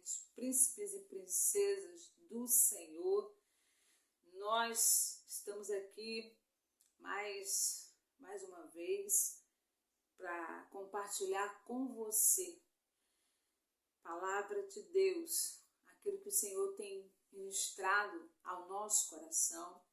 presentes, príncipes e princesas do Senhor. Nós estamos aqui mais uma vez para compartilhar com você a palavra de Deus, aquilo que o Senhor tem ministrado ao nosso coração.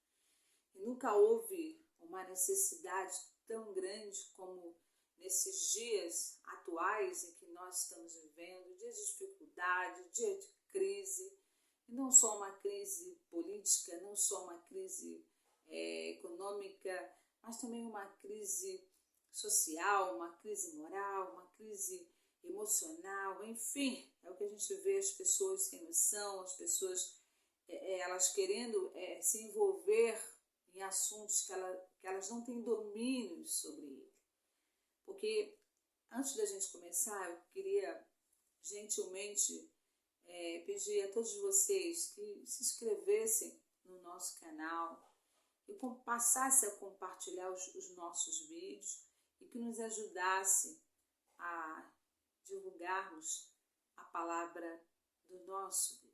E nunca houve uma necessidade tão grande como nesses dias atuais em que nós estamos vivendo, dias de dificuldade, dia de crise, e não só uma crise política, não só uma crise econômica, mas também uma crise social, uma crise moral, uma crise emocional, enfim, é o que a gente vê as pessoas sem noção, as pessoas elas querendo se envolver em assuntos que elas não têm domínio sobre ele. Porque antes da gente começar, eu queria gentilmente pedir a todos vocês que se inscrevessem no nosso canal e passassem a compartilhar os nossos vídeos e que nos ajudasse a divulgarmos a palavra do nosso Deus.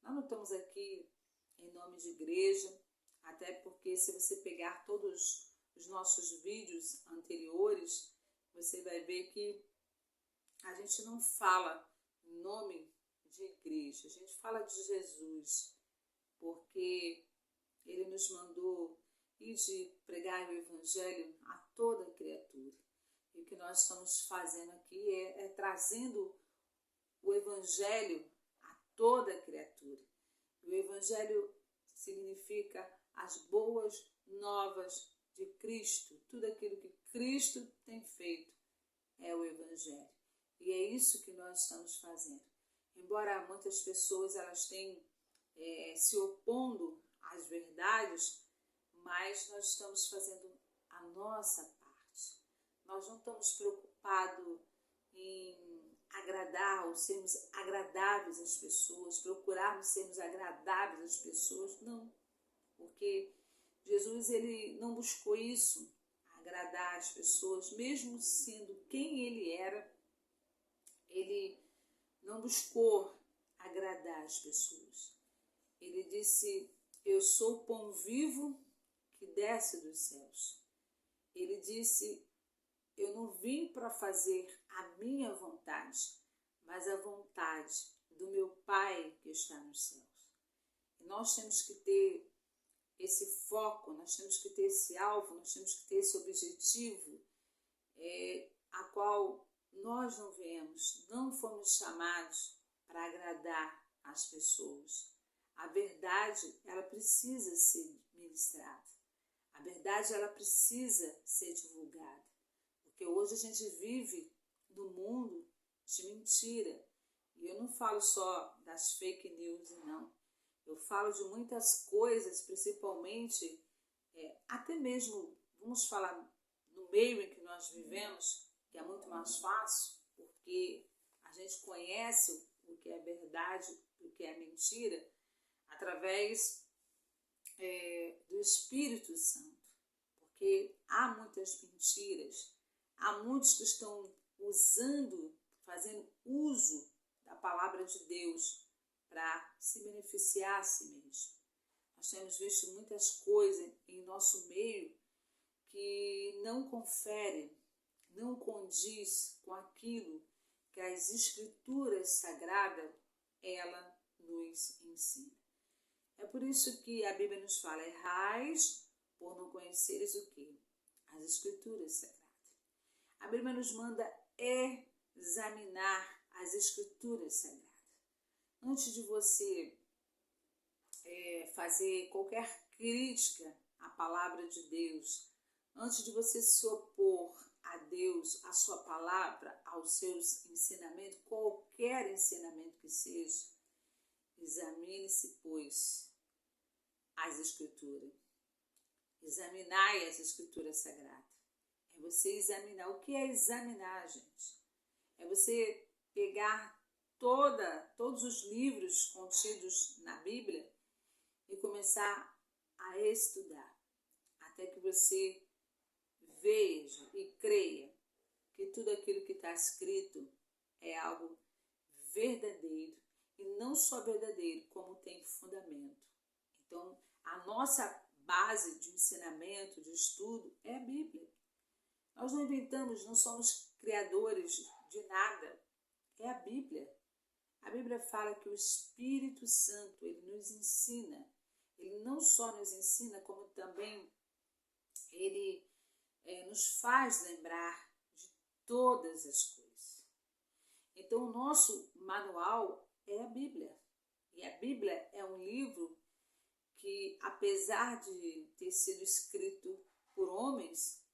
Nós não estamos aqui em nome de igreja, até porque se você pegar todos os nossos vídeos anteriores, você vai ver que a gente não fala em nome de igreja, a gente fala de Jesus, porque ele nos mandou ir de pregar o evangelho a toda criatura. E o que nós estamos fazendo aqui é trazendo o evangelho a toda criatura. O evangelho significa as boas novas de Cristo. Tudo aquilo que Cristo tem feito é o evangelho. E é isso que nós estamos fazendo. Embora muitas pessoas elas tenham se opondo às verdades, mas nós estamos fazendo a nossa parte. Nós não estamos preocupados em agradar ou sermos agradáveis às pessoas, procurarmos sermos agradáveis às pessoas, não. Porque Jesus ele não buscou isso, agradar as pessoas, mesmo sendo quem ele era, ele não buscou agradar as pessoas. Ele disse, eu sou o pão vivo que desce dos céus. Ele disse, eu não vim para fazer a minha vontade, mas a vontade do meu Pai que está nos céus. E nós temos que ter esse foco, nós temos que ter esse alvo, nós temos que ter esse objetivo, a qual nós não fomos chamados para agradar as pessoas. A verdade, ela precisa ser ministrada. A verdade, ela precisa ser divulgada. Porque hoje a gente vive no mundo de mentira. E eu não falo só das fake news, não. Eu falo de muitas coisas, principalmente, até mesmo, vamos falar no meio em que nós vivemos, que é muito mais fácil, porque a gente conhece o que é verdade e o que é mentira, através do Espírito Santo. Porque há muitas mentiras, há muitos que estão fazendo uso da palavra de Deus para se beneficiar a si mesmo. Nós temos visto muitas coisas em nosso meio que não confere, não condiz com aquilo que as Escrituras Sagradas, ela nos ensina. É por isso que a Bíblia nos fala, errais por não conheceres o quê? As Escrituras Sagradas. A Bíblia nos manda examinar as Escrituras Sagradas. Antes de você fazer qualquer crítica à palavra de Deus, antes de você se opor a Deus, à sua palavra, aos seus ensinamentos, qualquer ensinamento que seja, examine-se, pois, as Escrituras. Examinai as Escrituras Sagradas. É você examinar. O que é examinar, gente? É você pegar todos os livros contidos na Bíblia e começar a estudar, até que você veja e creia que tudo aquilo que está escrito é algo verdadeiro e não só verdadeiro, como tem fundamento. Então, a nossa base de ensinamento, de estudo, é a Bíblia. Nós não inventamos, não somos criadores de nada. É a Bíblia. A Bíblia fala que o Espírito Santo, ele nos ensina. Ele não só nos ensina, como também ele nos faz lembrar de todas as coisas. Então, o nosso manual é a Bíblia. E a Bíblia é um livro que, apesar de ter sido escrito por homens,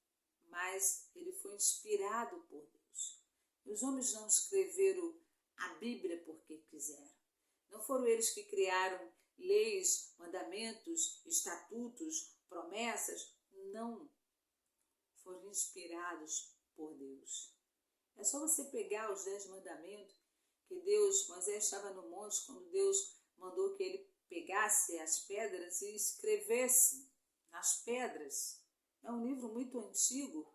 mas ele foi inspirado por Deus. Os homens não escreveram a Bíblia porque quiseram. Não foram eles que criaram leis, mandamentos, estatutos, promessas. Não. Foram inspirados por Deus. É só você pegar os 10 mandamentos que Moisés estava no monte, quando Deus mandou que ele pegasse as pedras e escrevesse nas pedras. É um livro muito antigo,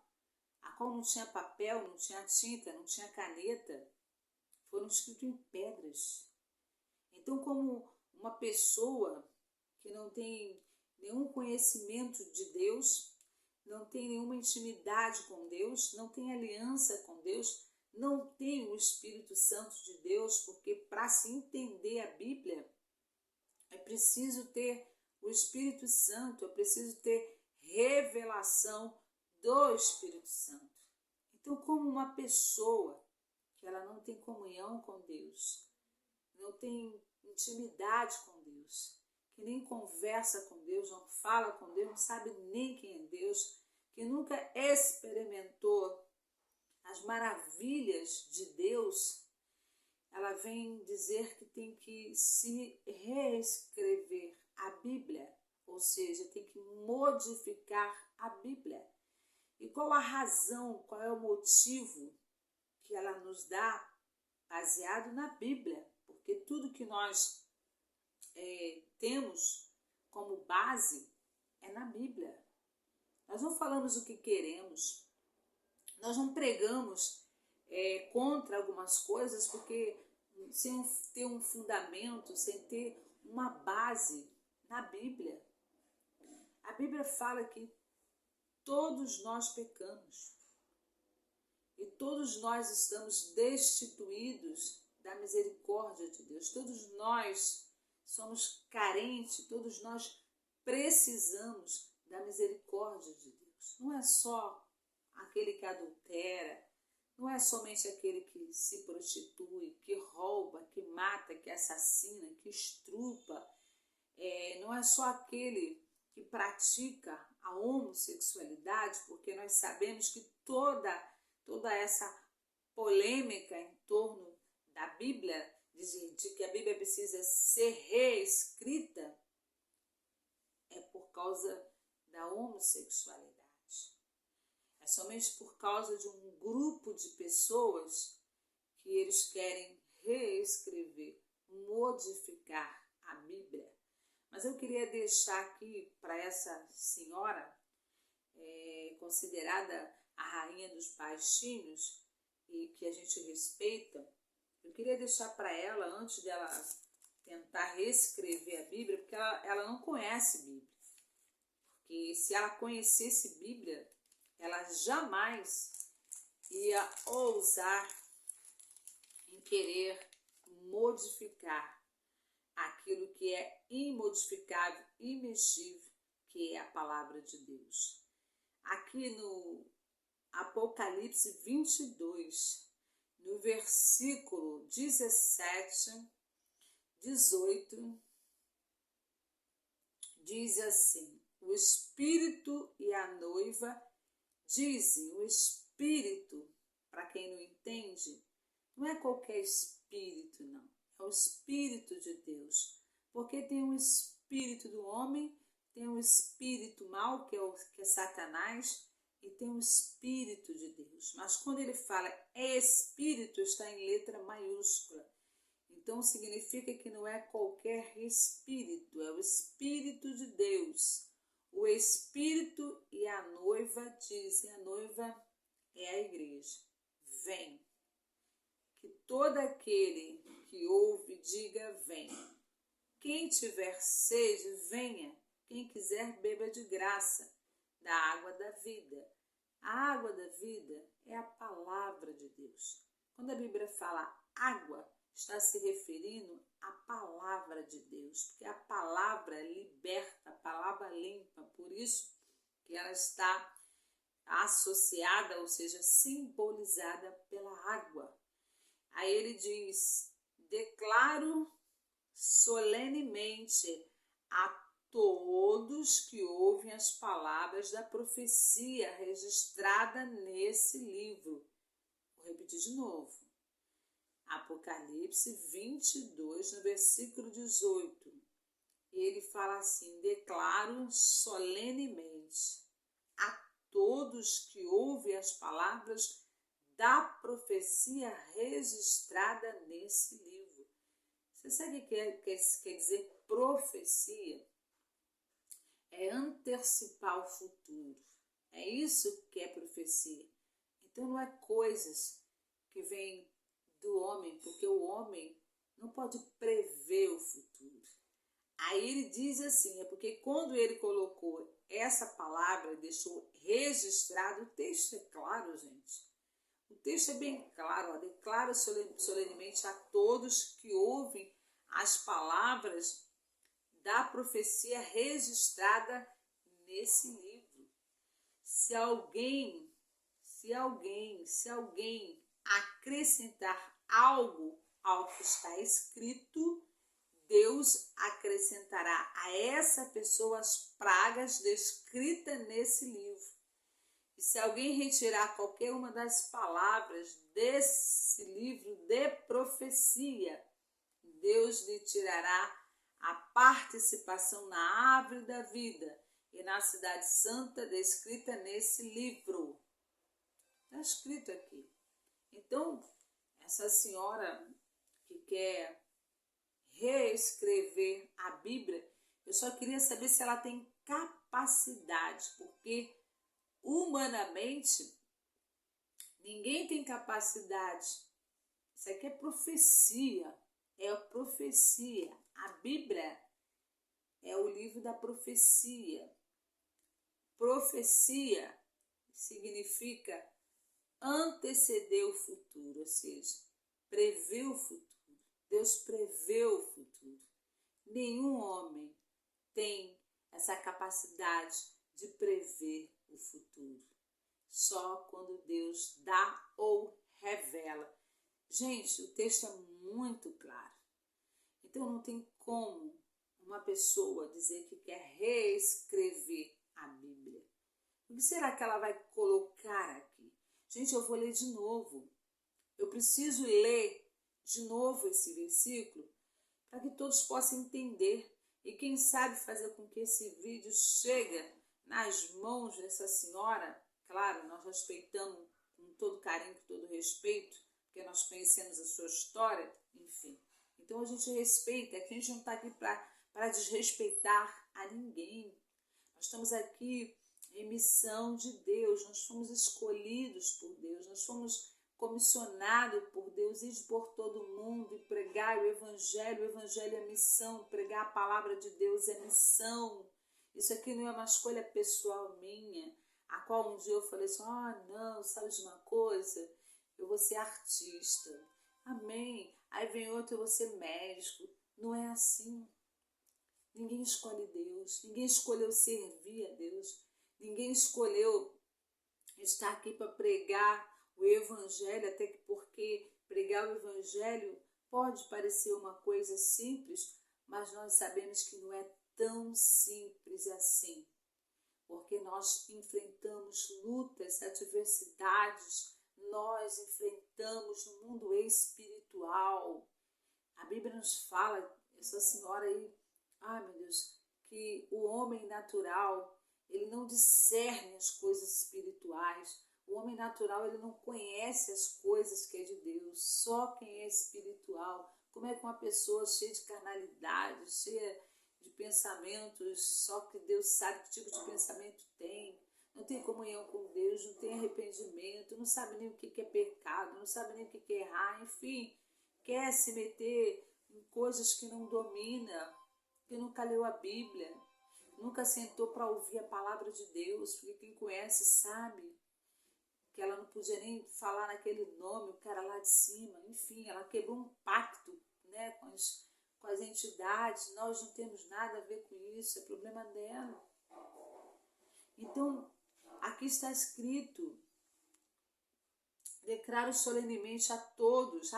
a qual não tinha papel, não tinha tinta, não tinha caneta. Foram escritos em pedras. Então, como uma pessoa que não tem nenhum conhecimento de Deus, não tem nenhuma intimidade com Deus, não tem aliança com Deus, não tem o Espírito Santo de Deus, porque para se entender a Bíblia, é preciso ter o Espírito Santo, é preciso ter revelação do Espírito Santo. Então, como uma pessoa que ela não tem comunhão com Deus, não tem intimidade com Deus, que nem conversa com Deus, não fala com Deus, não sabe nem quem é Deus, que nunca experimentou as maravilhas de Deus, ela vem dizer que tem que se reescrever a Bíblia, ou seja, tem que modificar a Bíblia. E qual a razão, qual é o motivo que ela nos dá? Baseado na Bíblia, porque tudo que nós temos como base é na Bíblia. Nós não falamos o que queremos, nós não pregamos contra algumas coisas, porque sem ter um fundamento, sem ter uma base na Bíblia. A Bíblia fala que todos nós pecamos e todos nós estamos destituídos da misericórdia de Deus. Todos nós somos carentes, todos nós precisamos da misericórdia de Deus. Não é só aquele que adultera, não é somente aquele que se prostitui, que rouba, que mata, que assassina, que estrupa. Não é só aquele que pratica a homossexualidade, porque nós sabemos que toda essa polêmica em torno da Bíblia, de que a Bíblia precisa ser reescrita, é por causa da homossexualidade. É somente por causa de um grupo de pessoas que eles querem reescrever, modificar a Bíblia. Mas eu queria deixar aqui para essa senhora, considerada a rainha dos baixinhos e que a gente respeita, eu queria deixar para ela, antes dela tentar reescrever a Bíblia, porque ela não conhece Bíblia. Porque se ela conhecesse Bíblia, ela jamais ia ousar em querer modificar aquilo que é imodificável, imexível, que é a palavra de Deus. Aqui no Apocalipse 22, no versículo 17, 18, diz assim: o Espírito e a noiva dizem. O Espírito, para quem não entende, não é qualquer Espírito, não. É o Espírito de Deus. Porque tem um Espírito do homem, tem um Espírito mau, que é Satanás, e tem um Espírito de Deus. Mas quando ele fala Espírito, está em letra maiúscula. Então significa que não é qualquer Espírito, é o Espírito de Deus. O Espírito e a noiva dizem, a noiva é a igreja. Vem. Que todo aquele que ouve, diga: venha. Quem tiver sede, venha. Quem quiser, beba de graça da água da vida. A água da vida é a palavra de Deus. Quando a Bíblia fala água, está se referindo à palavra de Deus, porque a palavra liberta, a palavra limpa, por isso que ela está associada, ou seja, simbolizada pela água. Aí ele diz: declaro solenemente a todos que ouvem as palavras da profecia registrada nesse livro. Vou repetir de novo. Apocalipse 22, no versículo 18. Ele fala assim: declaro solenemente a todos que ouvem as palavras da profecia registrada nesse livro. Você sabe o que quer dizer profecia? É antecipar o futuro. É isso que é profecia. Então não é coisas que vêm do homem, porque o homem não pode prever o futuro. Aí ele diz assim, é porque quando ele colocou essa palavra, deixou registrado, o texto é claro, gente. O texto é bem claro, ó, declara solenemente a todos que ouvem as palavras da profecia registrada nesse livro. Se alguém acrescentar algo ao que está escrito, Deus acrescentará a essa pessoa as pragas descritas nesse livro. E se alguém retirar qualquer uma das palavras desse livro de profecia, Deus lhe tirará a participação na árvore da vida e na cidade santa descrita nesse livro. Está escrito aqui. Então, essa senhora que quer reescrever a Bíblia, eu só queria saber se ela tem capacidade, porque humanamente ninguém tem capacidade. Isso aqui é profecia, profecia. A Bíblia é o livro da profecia. Profecia significa anteceder o futuro, ou seja, prever o futuro. Deus prevê o futuro. Nenhum homem tem essa capacidade de prever o futuro. Só quando Deus dá ou revela. Gente, o texto é muito claro. Então não tem como uma pessoa dizer que quer reescrever a Bíblia. O que será que ela vai colocar aqui? Gente, eu vou ler de novo. Eu preciso ler de novo esse versículo para que todos possam entender e quem sabe fazer com que esse vídeo chegue nas mãos dessa senhora. Claro, nós respeitamos com todo carinho, com todo respeito, porque nós conhecemos a sua história, enfim. Então a gente respeita, a gente não está aqui para desrespeitar a ninguém. Nós estamos aqui em missão de Deus, nós fomos escolhidos por Deus, nós fomos comissionados por Deus, ir por todo mundo e pregar o Evangelho é missão, pregar a palavra de Deus é missão. Isso aqui não é uma escolha pessoal minha, a qual um dia eu falei assim, não, sabe de uma coisa? Eu vou ser artista, amém. Aí vem outro, eu vou ser médico. Não é assim. Ninguém escolhe Deus, ninguém escolheu servir a Deus, ninguém escolheu estar aqui para pregar o Evangelho, até que porque pregar o Evangelho pode parecer uma coisa simples, mas nós sabemos que não é tão simples assim, porque nós enfrentamos lutas, adversidades, nós enfrentamos no mundo espiritual. A Bíblia nos fala, essa senhora aí, meu Deus, que o homem natural, ele não discerne as coisas espirituais. O homem natural, ele não conhece as coisas que é de Deus. Só quem é espiritual. Como é que uma pessoa cheia de carnalidade, cheia de pensamentos, só que Deus sabe que tipo de pensamento tem. Não tem comunhão com Deus, não tem arrependimento, não sabe nem o que é pecado, não sabe nem o que é errar, enfim. quer se meter em coisas que não domina, que nunca leu a Bíblia, nunca sentou para ouvir a palavra de Deus, porque quem conhece sabe que ela não podia nem falar naquele nome, o cara lá de cima, enfim, ela quebrou um pacto, né, com as entidades, nós não temos nada a ver com isso, é problema dela. Então, aqui está escrito, declaro solenemente a todos,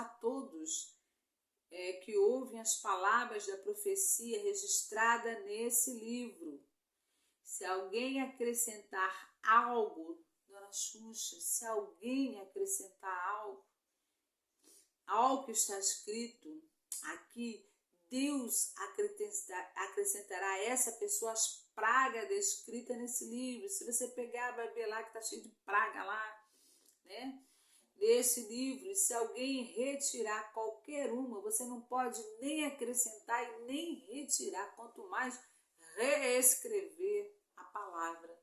que ouvem as palavras da profecia registrada nesse livro. Se alguém acrescentar algo, Dona Xuxa, se alguém acrescentar algo ao que está escrito aqui, Deus acrescentará a essa pessoa as pragas descritas nesse livro. Se você pegar, vai ver lá que está cheio de praga lá, né? Desse livro, e se alguém retirar qualquer uma, você não pode nem acrescentar e nem retirar, quanto mais reescrever a palavra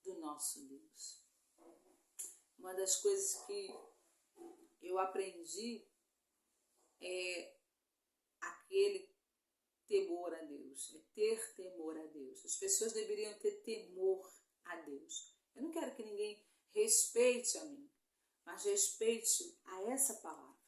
do nosso Deus. Uma das coisas que eu aprendi é aquele temor a Deus, é ter temor a Deus. As pessoas deveriam ter temor a Deus. Eu não quero que ninguém respeite a mim, mas respeite a essa palavra,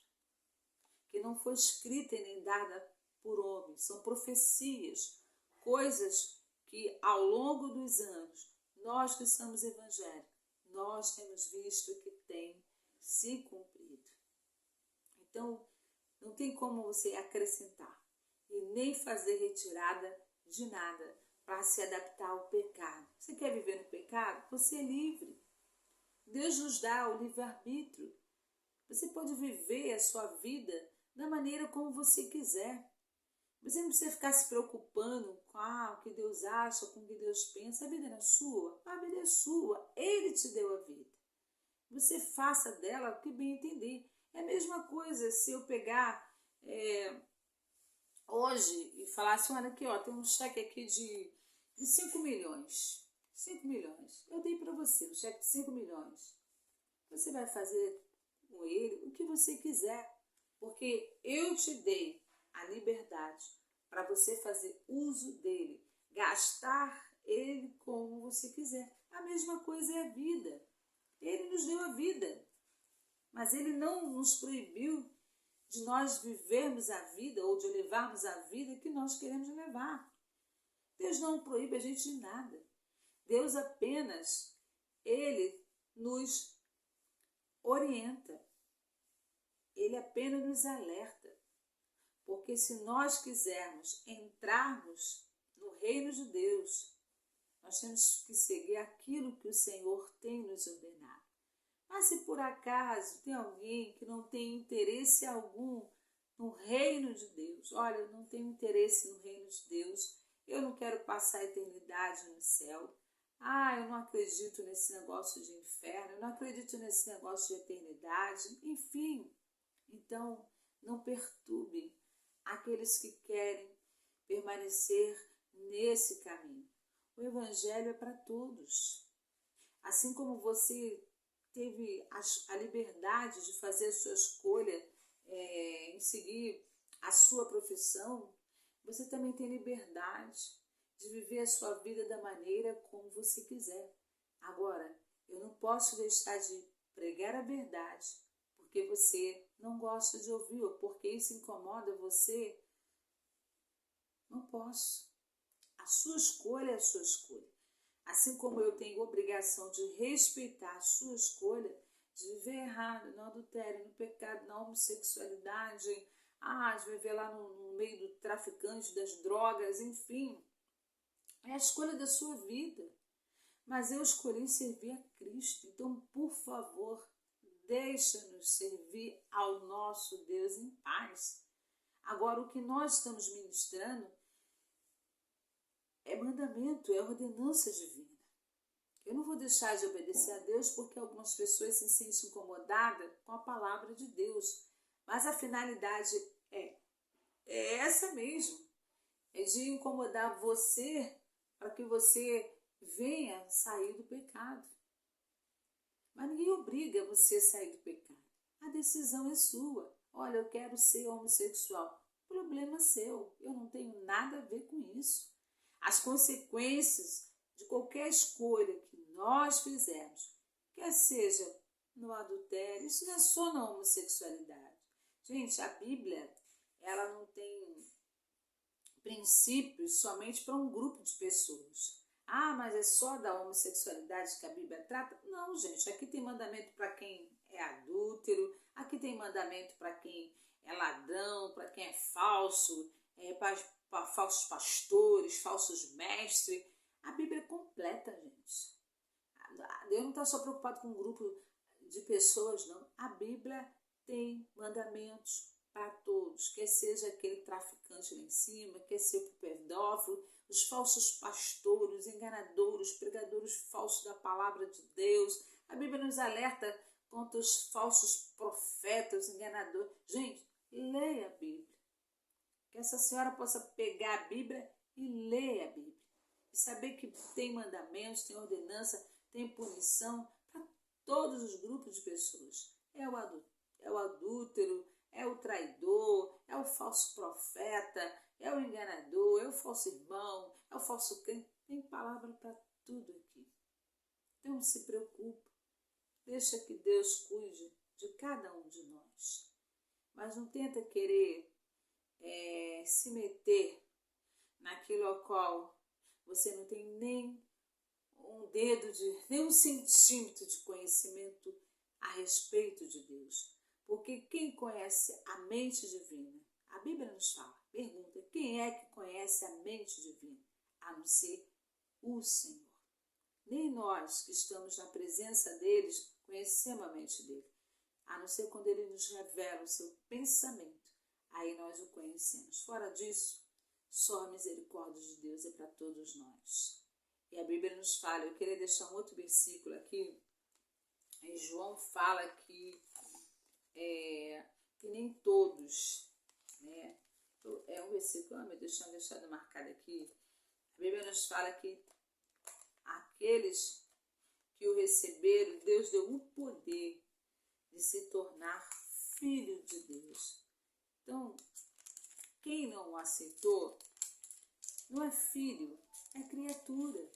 que não foi escrita e nem dada por homens. São profecias, coisas que ao longo dos anos, nós que somos evangélicos, nós temos visto que tem se cumprido. Então, não tem como você acrescentar e nem fazer retirada de nada para se adaptar ao pecado. Você quer viver no pecado? Você é livre. Deus nos dá o livre-arbítrio. Você pode viver a sua vida da maneira como você quiser. Você não precisa ficar se preocupando com o que Deus acha, com o que Deus pensa. A vida não é sua, a vida é sua. Ele te deu a vida. Você faça dela o que bem entender. É a mesma coisa se eu pegar hoje e falar assim, olha aqui, ó, tem um cheque aqui de 5 milhões. 5 milhões. Eu dei para você um cheque de 5 milhões. Você vai fazer com ele o que você quiser, porque eu te dei a liberdade para você fazer uso dele, gastar ele como você quiser. A mesma coisa é a vida. Ele nos deu a vida, mas ele não nos proibiu de nós vivermos a vida ou de levarmos a vida que nós queremos levar. Deus não proíbe a gente de nada. Deus apenas, ele nos orienta. Ele apenas nos alerta. Porque se nós quisermos entrarmos no reino de Deus, nós temos que seguir aquilo que o Senhor tem nos ordenado. Mas se por acaso tem alguém que não tem interesse algum no reino de Deus, olha, eu não tenho interesse no reino de Deus, eu não quero passar a eternidade no céu, eu não acredito nesse negócio de inferno, eu não acredito nesse negócio de eternidade, enfim. Então, não perturbe aqueles que querem permanecer nesse caminho. O Evangelho é para todos. Assim como você teve a liberdade de fazer a sua escolha em seguir a sua profissão, você também tem liberdade de viver a sua vida da maneira como você quiser. Agora, eu não posso deixar de pregar a verdade porque você não gosta de ouvir ou porque isso incomoda você. Não posso. A sua escolha é a sua escolha. Assim como eu tenho obrigação de respeitar a sua escolha, de viver errado, no adultério, no pecado, na homossexualidade, de viver lá no meio do traficante das drogas, enfim. É a escolha da sua vida. Mas eu escolhi servir a Cristo. Então, por favor, deixa-nos servir ao nosso Deus em paz. Agora, o que nós estamos ministrando é mandamento, é ordenança divina. Eu não vou deixar de obedecer a Deus porque algumas pessoas se sentem incomodadas com a palavra de Deus. Mas a finalidade é essa mesmo. É de incomodar você para que você venha sair do pecado. Mas ninguém obriga você a sair do pecado. A decisão é sua. olha, eu quero ser homossexual. Problema seu, eu não tenho nada a ver com isso. As consequências de qualquer escolha que nós fizermos, quer seja no adultério, isso não é só na homossexualidade. Gente, a Bíblia, ela não tem princípios somente para um grupo de pessoas. Ah, mas é só da homossexualidade que a Bíblia trata? Não, gente, aqui tem mandamento para quem é adúltero, aqui tem mandamento para quem é ladrão, para quem é falso, para falsos pastores, falsos mestres. A Bíblia é completa, gente. Deus não está só preocupado com um grupo de pessoas, não. A Bíblia tem mandamentos para todos, quer seja aquele traficante lá em cima, quer seja o pedófilo, os falsos pastores, os enganadores, os pregadores falsos da palavra de Deus. A Bíblia nos alerta contra os falsos profetas, os enganadores. Gente, leia a Bíblia. Que essa senhora possa pegar a Bíblia e ler a Bíblia. E saber que tem mandamentos, tem ordenança, tem punição para todos os grupos de pessoas. É o adúltero, é o traidor, é o falso profeta, é o enganador, é o falso irmão, é o falso crente. Tem palavra para tudo aqui. Então não se preocupe. Deixa que Deus cuide de cada um de nós. Mas não tenta querer se meter naquilo ao qual você não tem nem nem um centímetro de conhecimento a respeito de Deus. Porque quem conhece a mente divina, a Bíblia nos fala, pergunta, quem é que conhece a mente divina? A não ser o Senhor. Nem nós que estamos na presença deles conhecemos a mente dele. A não ser quando ele nos revela o seu pensamento, aí nós o conhecemos. Fora disso, só a misericórdia de Deus é para todos nós. E a Bíblia nos fala, eu queria deixar um outro versículo aqui, em João fala que nem todos, né? É um versículo, meu Deus, tinha deixado marcado aqui. A Bíblia nos fala que aqueles que o receberam, Deus deu o poder de se tornar filho de Deus. Então, quem não o aceitou, não é filho, é criatura.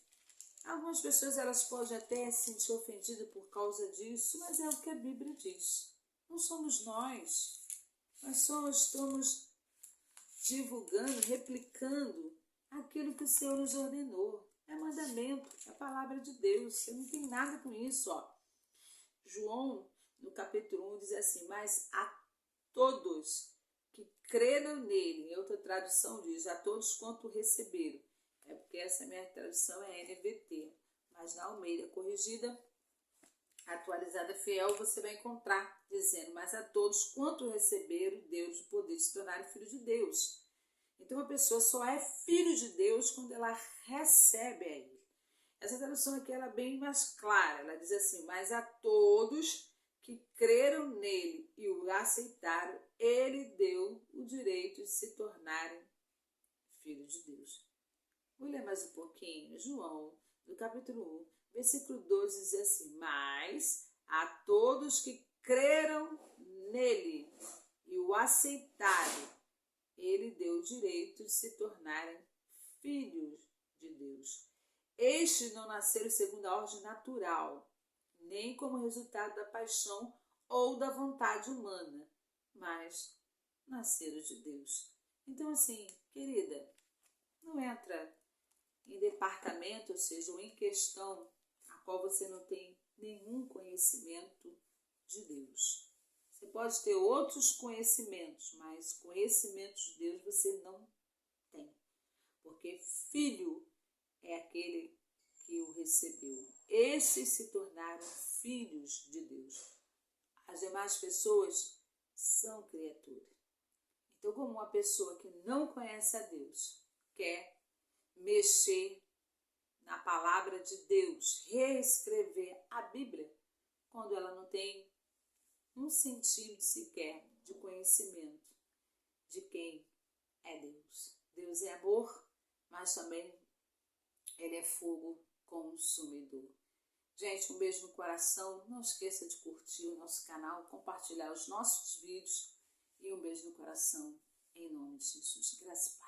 Algumas pessoas elas podem até se sentir ofendidas por causa disso, mas é o que a Bíblia diz. Não somos nós estamos divulgando, replicando aquilo que o Senhor nos ordenou. É mandamento, é a palavra de Deus. Você não tem nada com isso. João, no capítulo 1, diz assim, mas a todos que creram nele, em outra tradução diz, a todos quanto receberam. É porque essa minha tradução é NVT, mas na Almeida corrigida, atualizada fiel, você vai encontrar dizendo, mas a todos quanto receberam, Deus o poder de se tornar filho de Deus. Então a pessoa só é filho de Deus quando ela recebe a ele. Essa tradução aqui ela é bem mais clara, ela diz assim, mas a todos que creram nele e o aceitaram, ele deu o direito de se tornarem filhos de Deus. Vou ler mais um pouquinho. João, no capítulo 1, versículo 12, diz assim, mas a todos que creram nele e o aceitaram, ele deu o direito de se tornarem filhos de Deus. Estes não nasceram segundo a ordem natural, nem como resultado da paixão ou da vontade humana, mas nasceram de Deus. Então, assim, querida, não entra em departamento, ou seja, ou em questão a qual você não tem nenhum conhecimento de Deus. Você pode ter outros conhecimentos, mas conhecimentos de Deus você não tem. Porque filho é aquele que o recebeu. Esses se tornaram filhos de Deus. As demais pessoas são criaturas. Então, como uma pessoa que não conhece a Deus quer mexer na palavra de Deus, reescrever a Bíblia, quando ela não tem um centímetro sequer de conhecimento de quem é Deus. Deus é amor, mas também ele é fogo consumidor. Gente, um beijo no coração. Não esqueça de curtir o nosso canal, compartilhar os nossos vídeos e um beijo no coração, em nome de Jesus. Graças e paz.